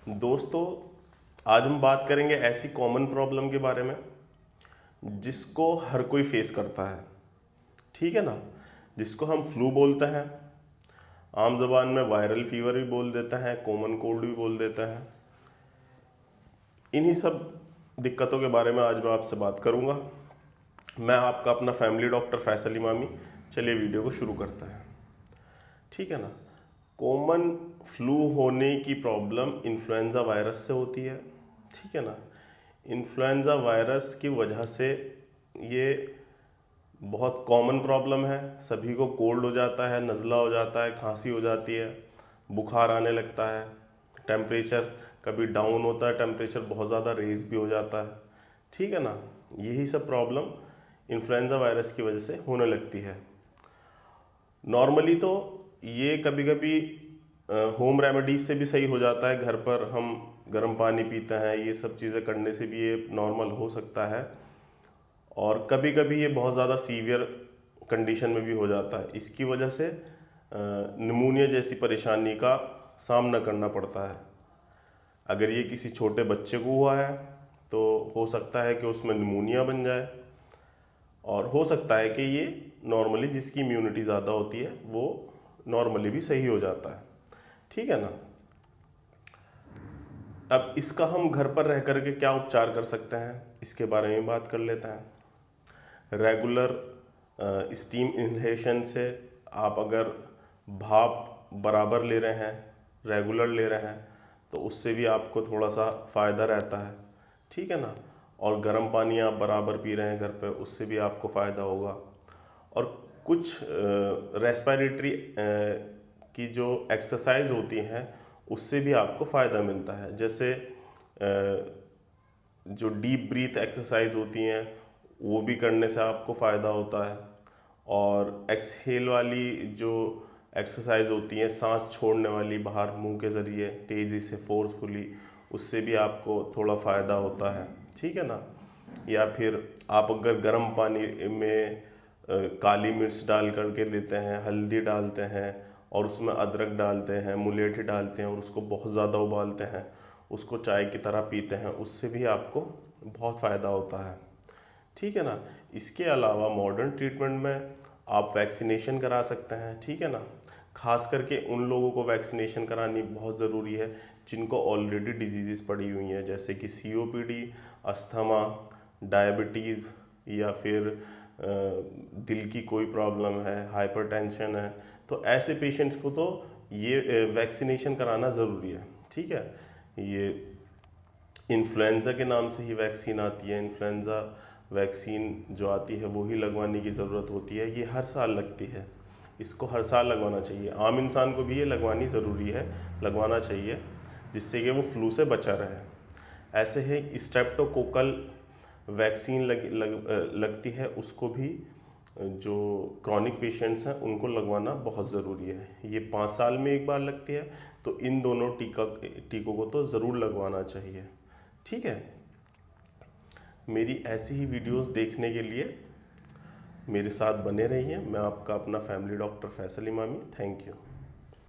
दोस्तों, आज हम बात करेंगे ऐसी कॉमन प्रॉब्लम के बारे में जिसको हर कोई फेस करता है। ठीक है ना। जिसको हम फ्लू बोलते हैं, आम जबान में वायरल फीवर भी बोल देते हैं, कॉमन कोल्ड भी बोल देते हैं। इन्हीं सब दिक्कतों के बारे में आज मैं आपसे बात करूंगा। मैं आपका अपना फैमिली डॉक्टर फैसल इमामी। चलिए वीडियो को शुरू करते हैं। ठीक है ना। कॉमन फ्लू होने की प्रॉब्लम इन्फ्लुएंजा वायरस से होती है। ठीक है ना। इन्फ्लुएंजा वायरस की वजह से ये बहुत कॉमन प्रॉब्लम है। सभी को कोल्ड हो जाता है, नज़ला हो जाता है, खांसी हो जाती है, बुखार आने लगता है, टेम्परेचर कभी डाउन होता है, टेम्परेचर बहुत ज़्यादा रेज भी हो जाता है। ठीक है ना। यही सब प्रॉब्लम इन्फ्लुएंजा वायरस की वजह से होने लगती है। नॉर्मली तो ये कभी कभी होम रेमेडीज से भी सही हो जाता है। घर पर हम गर्म पानी पीते हैं, ये सब चीज़ें करने से भी ये नॉर्मल हो सकता है। और कभी कभी ये बहुत ज़्यादा सीवियर कंडीशन में भी हो जाता है। इसकी वजह से निमोनिया जैसी परेशानी का सामना करना पड़ता है। अगर ये किसी छोटे बच्चे को हुआ है तो हो सकता है कि उसमें निमोनिया बन जाए, और हो सकता है कि ये नॉर्मली जिसकी इम्यूनिटी ज़्यादा होती है वो नॉर्मली भी सही हो जाता है। ठीक है ना। अब इसका हम घर पर रह करके क्या उपचार कर सकते हैं, इसके बारे में बात कर लेते हैं। रेगुलर स्टीम इन्हेलेशन से आप अगर भाप बराबर ले रहे हैं, रेगुलर ले रहे हैं, तो उससे भी आपको थोड़ा सा फ़ायदा रहता है। ठीक है ना। और गर्म पानी आप बराबर पी रहे हैं घर पे, उससे भी आपको फ़ायदा होगा। और कुछ रेस्पिरेटरी की जो एक्सरसाइज होती हैं उससे भी आपको फ़ायदा मिलता है। जैसे जो डीप ब्रीथ एक्सरसाइज होती हैं वो भी करने से आपको फ़ायदा होता है। और एक्सहेल वाली जो एक्सरसाइज होती हैं, सांस छोड़ने वाली बाहर मुंह के ज़रिए तेज़ी से फोर्सफुली, उससे भी आपको थोड़ा फ़ायदा होता है। ठीक है ना। या फिर आप अगर गर्म पानी में काली मिर्च डाल करके लेते हैं, हल्दी डालते हैं और उसमें अदरक डालते हैं, मुलेठी डालते हैं और उसको बहुत ज़्यादा उबालते हैं, उसको चाय की तरह पीते हैं, उससे भी आपको बहुत फ़ायदा होता है। ठीक है ना। इसके अलावा मॉडर्न ट्रीटमेंट में आप वैक्सीनेशन करा सकते हैं। ठीक है ना। खास करके उन लोगों को वैक्सीनेशन करानी बहुत ज़रूरी है जिनको ऑलरेडी डिजीज़ पड़ी हुई हैं, जैसे कि सीओपीडी, अस्थमा, डायबिटीज़, या फिर दिल की कोई प्रॉब्लम है, हाइपरटेंशन है। तो ऐसे पेशेंट्स को तो ये वैक्सीनेशन कराना ज़रूरी है। ठीक है। ये इन्फ्लुएंज़ा के नाम से ही वैक्सीन आती है। इन्फ्लुएंज़ा वैक्सीन जो आती है वो ही लगवाने की ज़रूरत होती है। ये हर साल लगती है, इसको हर साल लगवाना चाहिए। आम इंसान को भी ये लगवानी ज़रूरी है, लगवाना चाहिए, जिससे कि वो फ्लू से बचा रहे। ऐसे ही स्ट्रेप्टोकोकल वैक्सीन लगती है, उसको भी जो क्रॉनिक पेशेंट्स हैं उनको लगवाना बहुत ज़रूरी है। ये 5 साल में एक बार लगती है, तो इन दोनों टीकों को तो ज़रूर लगवाना चाहिए। ठीक है। मेरी ऐसी ही वीडियोस देखने के लिए मेरे साथ बने रहिए। मैं आपका अपना family doctor Faisal Emami. Thank you.